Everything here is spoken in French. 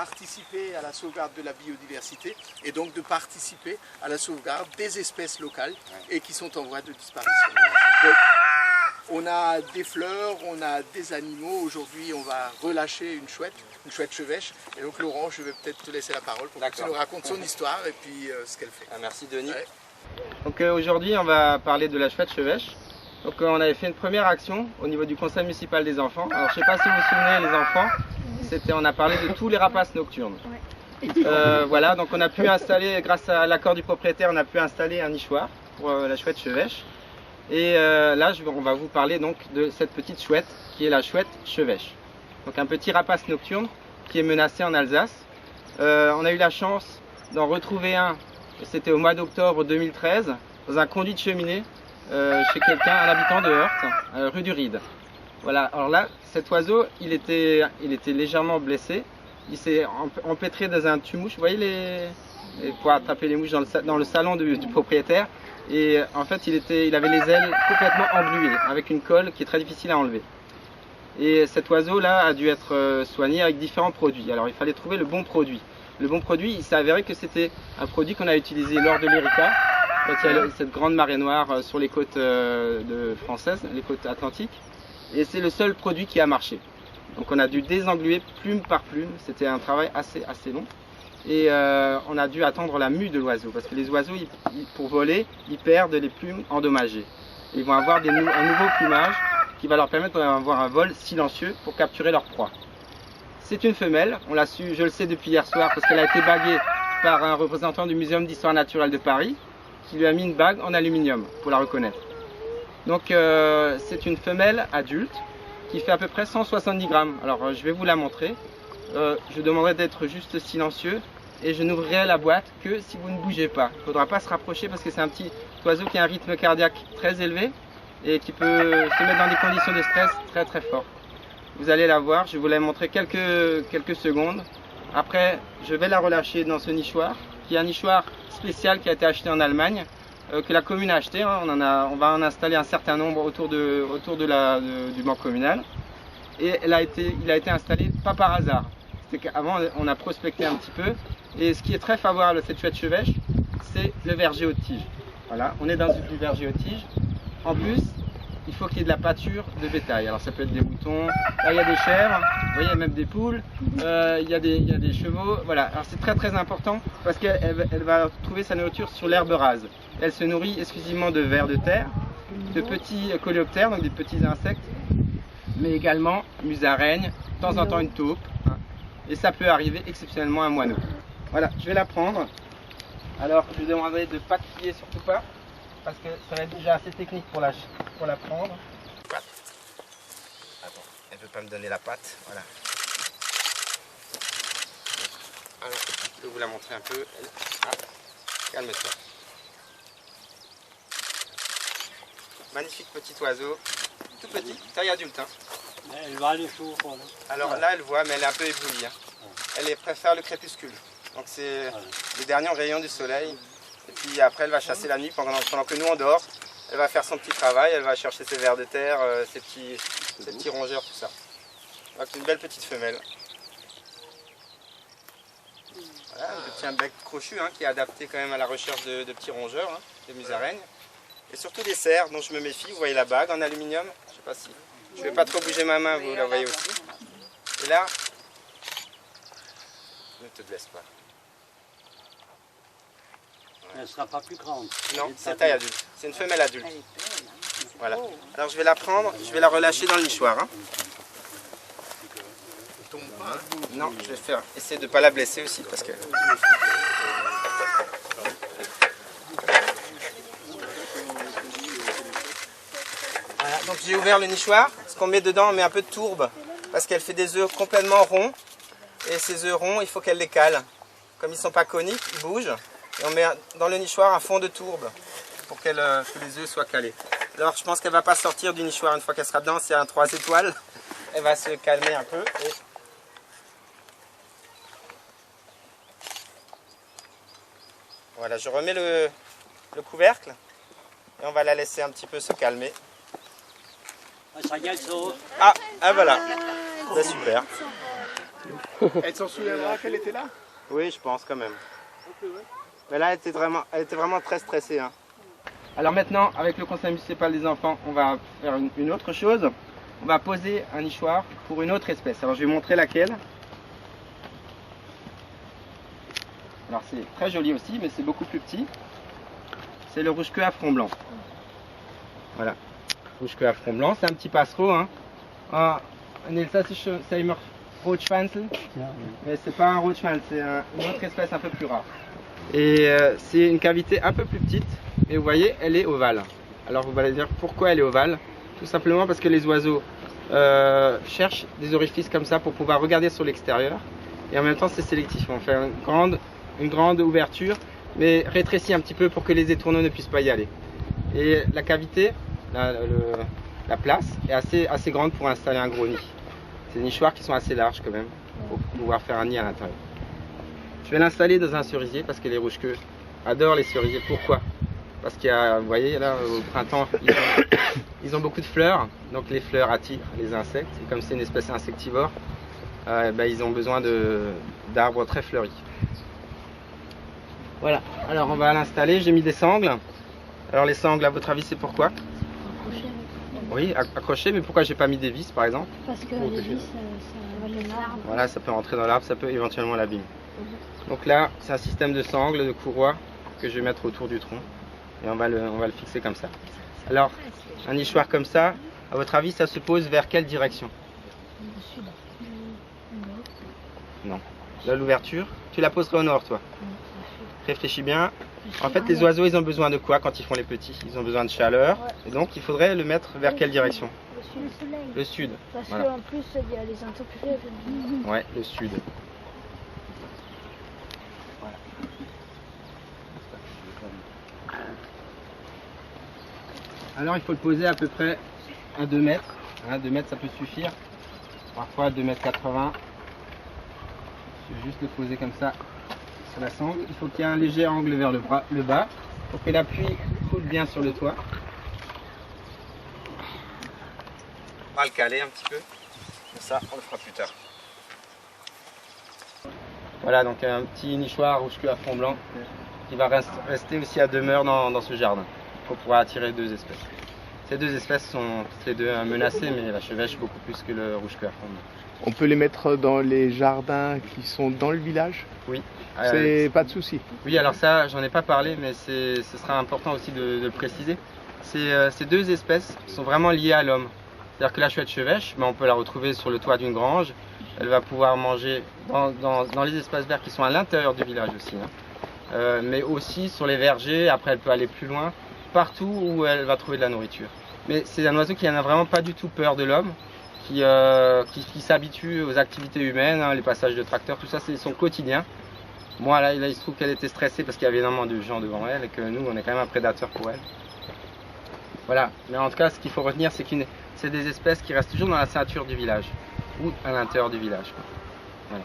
participer à la sauvegarde de la biodiversité et donc de participer à la sauvegarde des espèces locales et qui sont en voie de disparition. Donc, on a des fleurs, on a des animaux. Aujourd'hui, on va relâcher une chouette chevêche. Et donc, Laurent, je vais peut-être te laisser la parole pour que tu nous racontes son histoire et puis ce qu'elle fait. Merci Denis. Ouais. Donc aujourd'hui, on va parler de la chouette chevêche. Donc on avait fait une première action au niveau du conseil municipal des enfants. Alors je ne sais pas si vous vous souvenez les enfants, on a parlé de tous les rapaces nocturnes. Voilà, donc on a pu installer, grâce à l'accord du propriétaire, on a pu installer un nichoir pour la chouette chevêche. Et là, on va vous parler donc de cette petite chouette qui est la chouette chevêche. Donc un petit rapace nocturne qui est menacé en Alsace. On a eu la chance d'en retrouver un, c'était au mois d'octobre 2013, dans un conduit de cheminée chez quelqu'un, un habitant de Heurt, rue du Ride. Voilà, alors là, cet oiseau, il était légèrement blessé. Il s'est empêtré dans un tue-mouche, vous voyez pour attraper les mouches dans le salon du propriétaire. Et en fait, il avait les ailes complètement engluées, avec une colle qui est très difficile à enlever. Et cet oiseau-là a dû être soigné avec différents produits. Alors il fallait trouver le bon produit. Le bon produit, il s'est avéré que c'était un produit qu'on a utilisé lors de l'Erika, quand il y a cette grande marée noire sur les côtes françaises, les côtes atlantiques. Et c'est le seul produit qui a marché. Donc on a dû désengluer plume par plume, c'était un travail assez long. Et on a dû attendre la mue de l'oiseau, parce que les oiseaux, pour voler, ils perdent les plumes endommagées. Ils vont avoir un nouveau plumage qui va leur permettre d'avoir un vol silencieux pour capturer leur proie. C'est une femelle, on l'a su, je le sais depuis hier soir, parce qu'elle a été baguée par un représentant du Muséum d'Histoire Naturelle de Paris, qui lui a mis une bague en aluminium pour la reconnaître. Donc c'est une femelle adulte qui fait à peu près 170 grammes. Alors je vais vous la montrer. Je demanderai d'être juste silencieux et je n'ouvrirai la boîte que si vous ne bougez pas. Il ne faudra pas se rapprocher parce que c'est un petit oiseau qui a un rythme cardiaque très élevé et qui peut se mettre dans des conditions de stress très fort. Vous allez la voir, je vais vous la montrer quelques secondes. Après, je vais la relâcher dans ce nichoir, qui est un nichoir spécial qui a été acheté en Allemagne, que la commune a acheté. On va en installer un certain nombre autour du banc communal. Et il a été installé pas par hasard. C'est qu'avant, on a prospecté un petit peu. Et ce qui est très favorable à cette chouette chevêche, c'est le verger aux tiges. Voilà, on est dans du verger aux tiges. En plus, il faut qu'il y ait de la pâture de bétail. Alors ça peut être des moutons, là il y a des chèvres, vous voyez, même des poules, il y a des chevaux. Voilà, alors c'est très important parce qu'elle va trouver sa nourriture sur l'herbe rase. Elle se nourrit exclusivement de vers de terre, de petits coléoptères, donc des petits insectes, mais également musaraignes, de temps en temps une taupe, hein, et ça peut arriver exceptionnellement un moineau. Voilà, je vais la prendre. Alors je lui demanderai de ne pas crier, surtout pas, parce que ça va être déjà assez technique pour la prendre. Patte. Attends, elle ne veut pas me donner la patte, voilà. Alors, je vais vous la montrer un peu. Calme-toi. Magnifique petit oiseau, tout petit, taille adulte. Hein. Elle va aller chaud. Alors là, elle voit, mais elle est un peu éblouie. Hein. Elle préfère le crépuscule. Donc c'est les derniers rayons du soleil. Et puis après, elle va chasser la nuit pendant que nous on dort. Elle va faire son petit travail, elle va chercher ses vers de terre, ses petits rongeurs, tout ça. Donc une belle petite femelle. Voilà, elle tient un bec crochu hein, qui est adapté quand même à la recherche de petits rongeurs, hein, des musaraignes. Et surtout des cerfs dont je me méfie. Vous voyez la bague en aluminium. Je sais pas si. Je ne vais pas trop bouger ma main, vous la voyez aussi. Et là, ne te blesse pas. Elle ne sera pas plus grande. Non, c'est taille adulte. C'est une femelle adulte. Voilà. Alors je vais la prendre, je vais la relâcher dans le nichoir. Hein. Non, je vais essayer de ne pas la blesser aussi parce que. Voilà, donc j'ai ouvert le nichoir. Ce qu'on met dedans, on met un peu de tourbe parce qu'elle fait des œufs complètement ronds. Et ces œufs ronds, il faut qu'elle les cale. Comme ils ne sont pas coniques, ils bougent. Et on met dans le nichoir un fond de tourbe pour que les œufs soient calés. Alors je pense qu'elle ne va pas sortir du nichoir une fois qu'elle sera dedans, c'est un 3 étoiles. Elle va se calmer un peu. Et... Voilà, je remets le couvercle et on va la laisser un petit peu se calmer. Ça y est, elle saute. Ah voilà, c'est super. Elle s'en souviendra qu'elle était là? Oui, je pense quand même. Mais là, elle était vraiment très stressée. Hein. Alors maintenant, avec le conseil municipal des enfants, on va faire une autre chose. On va poser un nichoir pour une autre espèce. Alors je vais vous montrer laquelle. Alors c'est très joli aussi, mais c'est beaucoup plus petit. C'est le rouge-queue à front blanc. Voilà, rouge-queue à front blanc, c'est un petit passereau. Hein. Seimer Roachschwanzel, mais c'est pas un Roachschwanzel, c'est une autre espèce un peu plus rare. Et c'est une cavité un peu plus petite, et vous voyez, elle est ovale. Alors vous allez dire pourquoi elle est ovale? Tout simplement parce que les oiseaux cherchent des orifices comme ça pour pouvoir regarder sur l'extérieur, et en même temps c'est sélectif. On fait une grande ouverture, mais rétrécie un petit peu pour que les étourneaux ne puissent pas y aller. Et la cavité, la place est assez grande pour installer un gros nid. C'est des nichoirs qui sont assez larges quand même pour pouvoir faire un nid à l'intérieur. Je vais l'installer dans un cerisier parce que les rouge-queues adorent les cerisiers. Pourquoi? Parce qu'il y a, vous voyez là au printemps, ils ont beaucoup de fleurs, donc les fleurs attirent les insectes. Et comme c'est une espèce insectivore, ils ont besoin d'arbres très fleuris. Voilà, alors on va l'installer, j'ai mis des sangles. Alors les sangles, à votre avis, c'est pourquoi? Oui, accroché, mais pourquoi j'ai pas mis des vis par exemple? Parce que les vis, ça va dans l'arbre. Voilà, ça peut rentrer dans l'arbre, ça peut éventuellement l'abîmer. Donc là, c'est un système de sangles, de courroies que je vais mettre autour du tronc. Et on va le fixer comme ça. Alors, un nichoir comme ça, à votre avis, ça se pose vers quelle direction? Le sud. Non. Là, l'ouverture, tu la poserais au nord, toi? Réfléchis bien. En fait, les oiseaux, ils ont besoin de quoi quand ils font les petits? Ils ont besoin de chaleur. Et donc, il faudrait le mettre vers quelle direction? Le sud. Parce Voilà. qu'en plus, il y a les intempéries. Ouais, le sud. Voilà. Alors, il faut le poser à peu près à 2 mètres. 2 mètres, ça peut suffire. Parfois, 2,80 mètres. Je vais juste le poser comme ça sur la sangle. Il faut qu'il y ait un léger angle vers le bas pour que l'appui coule bien sur le toit. On va le caler un petit peu. Ça, on le fera plus tard. Voilà, donc un petit nichoir rouge-queue à fond blanc qui va rester aussi à demeure dans ce jardin pour pouvoir attirer 2 espèces. Ces 2 espèces sont toutes les 2 menacées, mais la chevêche beaucoup plus que le rouge-queue à fond blanc. On peut les mettre dans les jardins qui sont dans le village? Oui. C'est pas de souci. Oui, alors ça, j'en ai pas parlé, mais ce sera important aussi de le préciser. Ces 2 espèces sont vraiment liées à l'homme. C'est-à-dire que la chouette chevêche, on peut la retrouver sur le toit d'une grange. Elle va pouvoir manger dans les espaces verts qui sont à l'intérieur du village aussi. Hein. Mais aussi sur les vergers, après elle peut aller plus loin, partout où elle va trouver de la nourriture. Mais c'est un oiseau qui n'a vraiment pas du tout peur de l'homme, qui s'habitue aux activités humaines, hein, les passages de tracteurs, tout ça c'est son quotidien. Moi là il se trouve qu'elle était stressée parce qu'il y avait énormément de gens devant elle et que nous on est quand même un prédateur pour elle. Voilà, mais en tout cas ce qu'il faut retenir c'est que c'est des espèces qui restent toujours dans la ceinture du village ou à l'intérieur du village. Voilà.